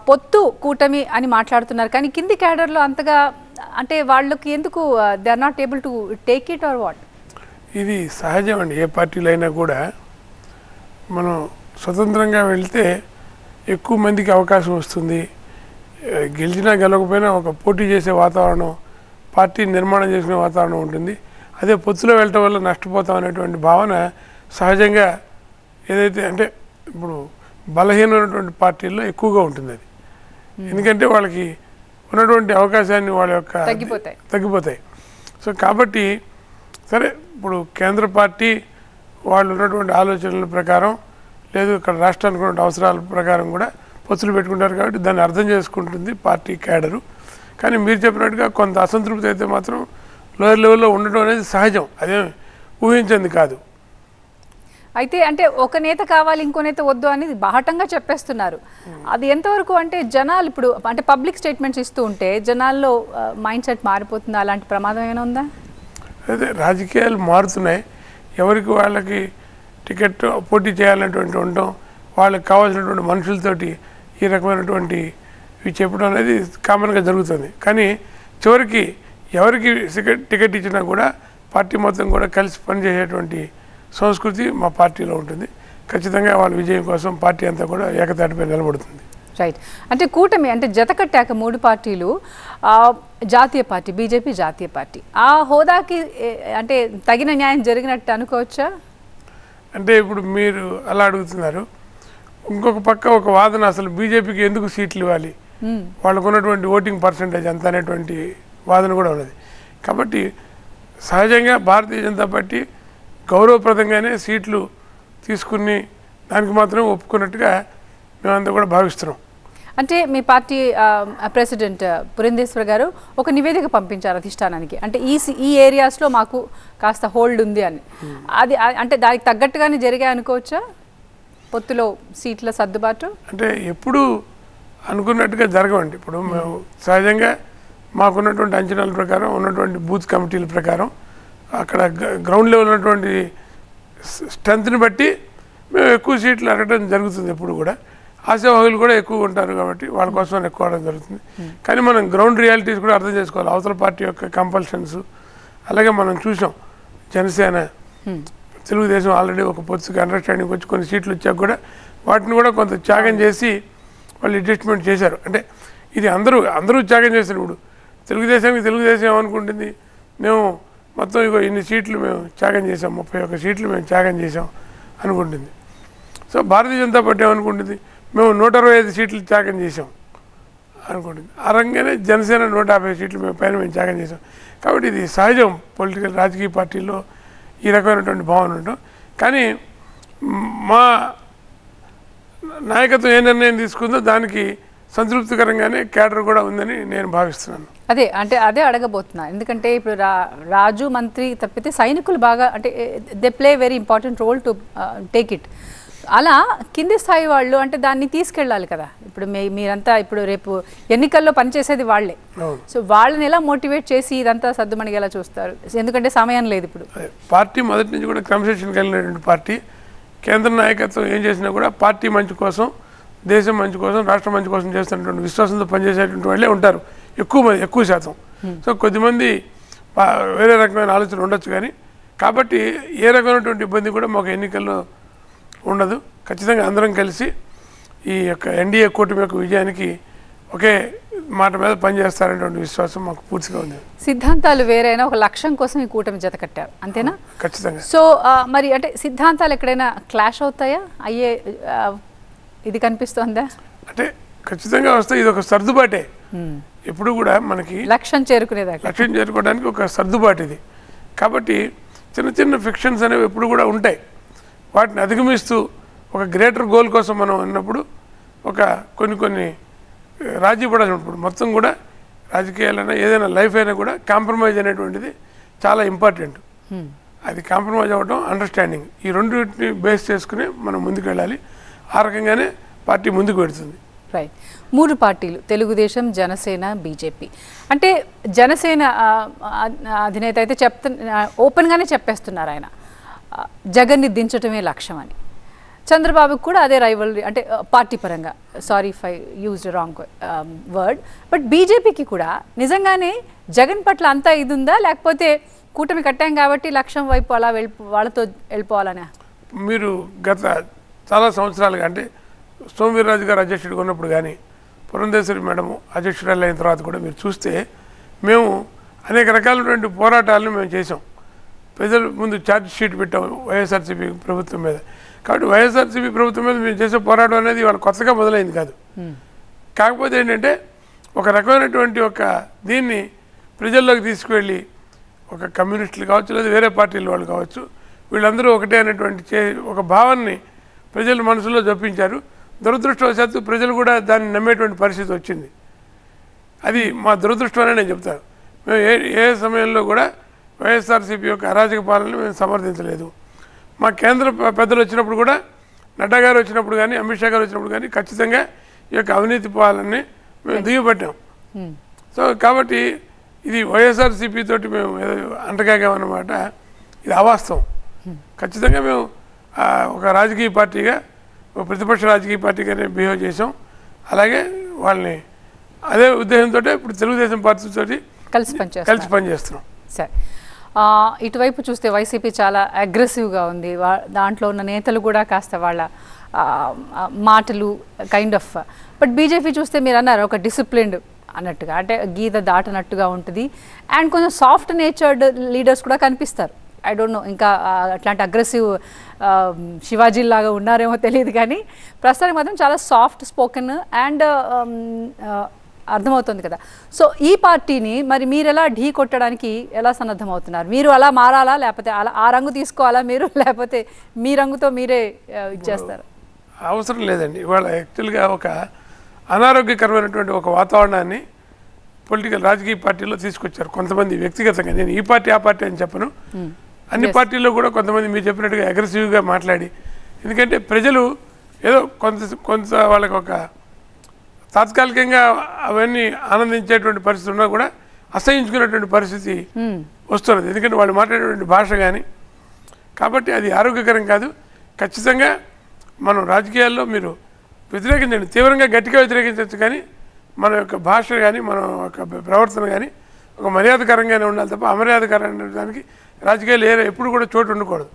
పొత్తు కూటమి అని మాట్లాడుతున్నారు కానీ కింది క్యాడర్లో అంతగా అంటే వాళ్ళకి ఎందుకు they are not able to take it or what? ఇది సహజం అండి. ఏ పార్టీలో అయినా కూడా మనం స్వతంత్రంగా వెళ్తే ఎక్కువ మందికి అవకాశం వస్తుంది. గెలిచినా గెలవకపోయినా ఒక పోటీ చేసే వాతావరణం, పార్టీ నిర్మాణం చేసుకునే వాతావరణం ఉంటుంది. అదే పొత్తులో వెళ్ళటం వల్ల నష్టపోతాం అనేటువంటి భావన సహజంగా ఏదైతే అంటే ఇప్పుడు బలహీనమైనటువంటి పార్టీల్లో ఎక్కువగా ఉంటుంది అది. ఎందుకంటే వాళ్ళకి ఉన్నటువంటి అవకాశాన్ని వాళ్ళ యొక్క తగ్గిపోతాయి. సో కాబట్టి సరే ఇప్పుడు కేంద్ర పార్టీ వాళ్ళు ఉన్నటువంటి ఆలోచనల ప్రకారం లేదు ఇక్కడ రాష్ట్రానికి ఉన్న అవసరాల ప్రకారం కూడా పొత్తులు పెట్టుకుంటారు కాబట్టి దాన్ని అర్థం చేసుకుంటుంది పార్టీ క్యాడరు. కానీ మీరు చెప్పినట్టుగా కొంత అసంతృప్తి అయితే మాత్రం లోయర్ లెవెల్లో ఉండడం అనేది సహజం, అదేం ఊహించింది కాదు. అయితే అంటే ఒక నేత కావాలి ఇంకో నేత వద్దు అనేది బాహటంగా చెప్పేస్తున్నారు. అది ఎంతవరకు అంటే జనాలు ఇప్పుడు అంటే పబ్లిక్ స్టేట్మెంట్స్ ఇస్తూ ఉంటే జనాల్లో మైండ్ సెట్ మారిపోతుంది, అలాంటి ప్రమాదం ఏమైనా ఉందా? అదే రాజకీయాలు మారుతున్నాయి, ఎవరికి వాళ్ళకి టికెట్ పోటీ చేయాలనేటువంటి ఉండటం, వాళ్ళకి కావాల్సినటువంటి మనుషులతోటి ఈ రకమైనటువంటి ఇవి చెప్పడం అనేది కామన్గా జరుగుతుంది. కానీ చివరికి ఎవరికి టికెట్ ఇచ్చినా కూడా పార్టీ మొత్తం కూడా కలిసి పనిచేసేటువంటి సంస్కృతి మా పార్టీలో ఉంటుంది. ఖచ్చితంగా వాళ్ళ విజయం కోసం పార్టీ అంతా కూడా ఏకతాటిపై నిలబడుతుంది. రైట్. అంటే కూటమి అంటే జత కట్టాక మూడు పార్టీలు జాతీయ పార్టీ బీజేపీ జాతీయ పార్టీ ఆ హోదాకి అంటే తగిన న్యాయం జరిగినట్టు అనుకోవచ్చా? అంటే ఇప్పుడు మీరు అలా అడుగుతున్నారు. ఇంకొక పక్క ఒక వాదన, అసలు బీజేపీకి ఎందుకు సీట్లు ఇవ్వాలి, వాళ్ళకు ఉన్నటువంటి ఓటింగ్ పర్సంటేజ్ అంత అనేటువంటి వాదన కూడా ఉన్నది. కాబట్టి సహజంగా భారతీయ జనతా పార్టీ గౌరవప్రదంగానే సీట్లు తీసుకుని దానికి మాత్రమే ఒప్పుకున్నట్టుగా మేమంతా కూడా భావిస్తున్నాం. అంటే మీ పార్టీ ప్రెసిడెంట్ పురంధేశ్వర్ గారు ఒక నివేదిక పంపించారు అధిష్టానానికి, అంటే ఈ ఏరియాస్లో మాకు కాస్త హోల్డ్ ఉంది అని. అది అంటే దానికి తగ్గట్టుగానే జరిగాయి అనుకోవచ్చా పొత్తులో సీట్ల సర్దుబాటు? అంటే ఎప్పుడు అనుకున్నట్టుగా జరగవండి. ఇప్పుడు మేము సహజంగా మాకున్నటువంటి అంచనాల ప్రకారం ఉన్నటువంటి బూత్ కమిటీల ప్రకారం అక్కడ గ్రౌండ్ లెవెల్ ఉన్నటువంటి స్ట్రెంత్ని బట్టి మేము ఎక్కువ సీట్లు అడగడం జరుగుతుంది. ఎప్పుడు కూడా ఆశావాహులు కూడా ఎక్కువ ఉంటారు కాబట్టి వాళ్ళ కోసం ఎక్కువ అవడం జరుగుతుంది. కానీ మనం గ్రౌండ్ రియాలిటీస్ కూడా అర్థం చేసుకోవాలి. అవతల పార్టీ యొక్క కంపల్షన్స్, అలాగే మనం చూసాం జనసేన తెలుగుదేశం ఆల్రెడీ ఒక పొత్తుకి అండర్స్టాండింగ్ వచ్చి కొన్ని సీట్లు వచ్చాక కూడా వాటిని కూడా కొంత త్యాగం చేసి వాళ్ళు అడ్జస్ట్మెంట్ చేశారు. అంటే ఇది అందరూ త్యాగం చేస్తారు. ఇప్పుడు తెలుగుదేశం ఏమనుకుంటుంది, మేము మొత్తం ఇగో ఇన్ని సీట్లు మేము త్యాగం చేసాం, 31 సీట్లు మేము త్యాగం చేసాం అనుకుంటుంది. సో భారతీయ జనతా పార్టీ ఏమనుకుంటుంది, మేము 125 సీట్లు త్యాగం చేసాం అనుకుంటుంది. ఆ రంగానే జనసేన 150 సీట్లు మేము త్యాగం చేసాం. కాబట్టి ఇది సహజం పొలిటికల్ రాజకీయ పార్టీల్లో ఈ రకమైనటువంటి భావన ఉండటం. కానీ మా నాయకత్వం ఏ నిర్ణయం తీసుకుందో దానికి సంతృప్తికరంగానే క్యాడర్ కూడా ఉందని నేను భావిస్తున్నాను. అదే అడగబోతున్నా. ఎందుకంటే ఇప్పుడు రాజు మంత్రి తప్పితే సైనికులు బాగా అంటే they play very important role to take it. అలా కింది స్థాయి వాళ్ళు అంటే దాన్ని తీసుకెళ్ళాలి కదా. ఇప్పుడు మీరంతా ఇప్పుడు రేపు ఎన్నికల్లో పనిచేసేది వాళ్ళే. సో వాళ్ళని ఎలా మోటివేట్ చేసి ఇదంతా సర్దుమణిగేలా చూస్తారు? ఎందుకంటే సమయం లేదు. ఇప్పుడు పార్టీ మొదటి నుంచి కూడా క్రమశిక్షణ కలిగినటువంటి పార్టీ, కేంద్ర నాయకత్వం ఏం చేసినా కూడా పార్టీ మంచి కోసం, దేశం మంచి కోసం, రాష్ట్రం మంచి కోసం చేస్తున్నటువంటి విశ్వాసంతో పనిచేసేటువంటి వాళ్ళే ఉంటారు ఎక్కువ శాతం. సో కొద్దిమంది వేరే రకమైన ఆలోచన ఉండొచ్చు, కానీ కాబట్టి ఏ రకమైనటువంటి ఇబ్బంది కూడా మాకు ఎన్నికల్లో ఉండదు. ఖచ్చితంగా అందరం కలిసి ఈ యొక్క ఎన్డీఏ కూటమి యొక్క విజయానికి ఒకే మాట మీద పనిచేస్తారనేటువంటి విశ్వాసం మాకు పూర్తిగా ఉంది. సిద్ధాంతాలు వేరైనా ఒక లక్ష్యం కోసం ఈ కూటమి జత కట్టారు, అంతేనా? ఖచ్చితంగా. సో మరి అంటే సిద్ధాంతాలు ఎక్కడైనా క్లాష్ అవుతాయా, అయ్యే ఇది కనిపిస్తోందా? అంటే ఖచ్చితంగా వస్తాయి. ఇది ఒక సర్దుబాటే. ఎప్పుడు కూడా మనకి లక్ష్యం చేరుకోవడానికి ఒక సర్దుబాటు ఇది. కాబట్టి చిన్న చిన్న ఫిక్షన్స్ అనేవి ఎప్పుడు కూడా ఉంటాయి. వాటిని అధిగమిస్తూ ఒక గ్రేటర్ గోల్ కోసం మనం ఉన్నప్పుడు ఒక కొన్ని రాజీ పడాల్సినప్పుడు మొత్తం కూడా రాజకీయాలైనా ఏదైనా లైఫ్ అయినా కూడా కాంప్రమైజ్ అనేటువంటిది చాలా ఇంపార్టెంట్. అది కాంప్రమైజ్ అవ్వడం, అండర్స్టాండింగ్, ఈ రెండింటిని బేస్ చేసుకుని మనం ముందుకు వెళ్ళాలి. ఆ రకంగానే పార్టీ ముందుకు పెడుతుంది. రైట్. 3 పార్టీలు తెలుగుదేశం, జనసేన, బీజేపీ. అంటే జనసేన అధినేత అయితే ఓపెన్గానే చెప్పేస్తున్నారు ఆయన జగన్ని దించటమే లక్ష్యం అని. చంద్రబాబుకు కూడా అదే రైవల్రీ అంటే పార్టీ పరంగా, sorry if I used wrong word, but బీజేపీకి కూడా నిజంగానే జగన్ పట్ల అంతా ఇది ఉందా, లేకపోతే కూటమి కట్టాం కాబట్టి లక్ష్యం వైపు అలా వాళ్ళతో వెళ్ళిపోవాలనే? మీరు గత చాలా సంవత్సరాలుగా అంటే సోమవీర్రాజు గారు అధ్యక్షుడిగా ఉన్నప్పుడు కానీ పురంధేశ్వరి మేడం అధ్యక్షురాలు అయిన తర్వాత కూడా మీరు చూస్తే మేము అనేక రకాలైనటువంటి పోరాటాలను మేము చేసాం. ప్రజల ముందు ఛార్జ్ షీట్ పెట్టాం వైఎస్ఆర్సీపీ ప్రభుత్వం మీద. కాబట్టి వైఎస్ఆర్సీపీ ప్రభుత్వం మీద మేము చేసే పోరాటం అనేది వాళ్ళు కొత్తగా మొదలైంది కాదు. కాకపోతే ఏంటంటే ఒక రకమైనటువంటి ఒక దీన్ని ప్రజల్లోకి తీసుకువెళ్ళి ఒక కమ్యూనిస్టులు కావచ్చు లేదా వేరే పార్టీల వాళ్ళు కావచ్చు వీళ్ళందరూ ఒకటే అనేటువంటి ఒక భావాన్ని ప్రజల మనసులో జొప్పించారు. దురదృష్టవశాత్తు ప్రజలు కూడా దాన్ని నమ్మేటువంటి పరిస్థితి వచ్చింది. అది మా దురదృష్టం అనే నేను చెప్తాను. మేము ఏ సమయంలో కూడా వైఎస్ఆర్సీపీ యొక్క అరాజక పాలనని మేము సమర్థించలేదు. మా కేంద్ర పెద్దలు వచ్చినప్పుడు కూడా నడ్డా గారు వచ్చినప్పుడు కానీ అమిత్ షా గారు వచ్చినప్పుడు కానీ ఖచ్చితంగా ఈ యొక్క అవినీతి పాలనని మేము దుయ్యబట్టాం. సో కాబట్టి ఇది వైఎస్ఆర్సీపీ తోటి మేము అంటగాగామన్నమాట. ఇది అవాస్తవం. ఖచ్చితంగా మేము ఒక రాజకీయ పార్టీగా ఒక ప్రతిపక్ష రాజకీయ పార్టీగానే బిహేవ్ చేసాం. అలాగే వాళ్ళని అదే ఉద్దేశంతో ఇప్పుడు తెలుగుదేశం పార్టీతో కలిసి పనిచేస్తున్నాం. సరే, ఇటువైపు చూస్తే వైసీపీ చాలా అగ్రెసివ్గా ఉంది. దాంట్లో ఉన్న నేతలు కూడా కాస్త వాళ్ళ మాటలు కైండ్ ఆఫ్, బట్ బీజేపీ చూస్తే మీరు అన్నారు ఒక డిసిప్లిన్డ్ అన్నట్టుగా, అంటే గీత దాటనట్టుగా ఉంటుంది. అండ్ కొంచెం సాఫ్ట్ నేచర్డ్ లీడర్స్ కూడా కనిపిస్తారు. ఐ డోంట్ నో ఇంకా అట్లాంటి అగ్రెసివ్ శివాజీలాగా ఉన్నారేమో తెలియదు, కానీ ప్రస్తుతానికి మాత్రం చాలా సాఫ్ట్ స్పోకెన్ అండ్ అర్థమవుతుంది కదా. సో ఈ పార్టీని మరి మీరు ఎలా ఢీ కొట్టడానికి ఎలా సన్నద్ధమవుతున్నారు? మీరు అలా మారాలా, లేకపోతే అలా ఆ రంగు తీసుకోవాలా మీరు, లేకపోతే మీ రంగుతో మీరే ఇచ్చేస్తారు? అవసరం లేదండి. ఇవాళ యాక్చువల్గా ఒక అనారోగ్యకరమైనటువంటి ఒక వాతావరణాన్ని పొలిటికల్ రాజకీయ పార్టీలో తీసుకొచ్చారు కొంతమంది వ్యక్తిగతంగా. నేను ఈ పార్టీ ఆ పార్టీ అని చెప్పను. అన్ని పార్టీల్లో కూడా కొంతమంది మీరు చెప్పినట్టుగా అగ్రెసివ్గా మాట్లాడి, ఎందుకంటే ప్రజలు ఏదో కొంత వాళ్ళకి ఒక తాత్కాలికంగా అవన్నీ ఆనందించేటువంటి పరిస్థితి ఉన్నా కూడా అసహించుకునేటువంటి పరిస్థితి వస్తున్నది. ఎందుకంటే వాళ్ళు మాట్లాడేటువంటి భాష కానీ. కాబట్టి అది ఆరోగ్యకరం కాదు. ఖచ్చితంగా మనం రాజకీయాల్లో మీరు వ్యతిరేకించండి, తీవ్రంగా గట్టిగా వ్యతిరేకించవచ్చు, కానీ మన యొక్క భాష కానీ మన యొక్క ప్రవర్తన కానీ ఒక మర్యాదకరంగానే ఉండాలి తప్ప అమర్యాదకరమైన దానికి రాజకీయాలు ఎప్పుడు కూడా చోటు ఉండకూడదు.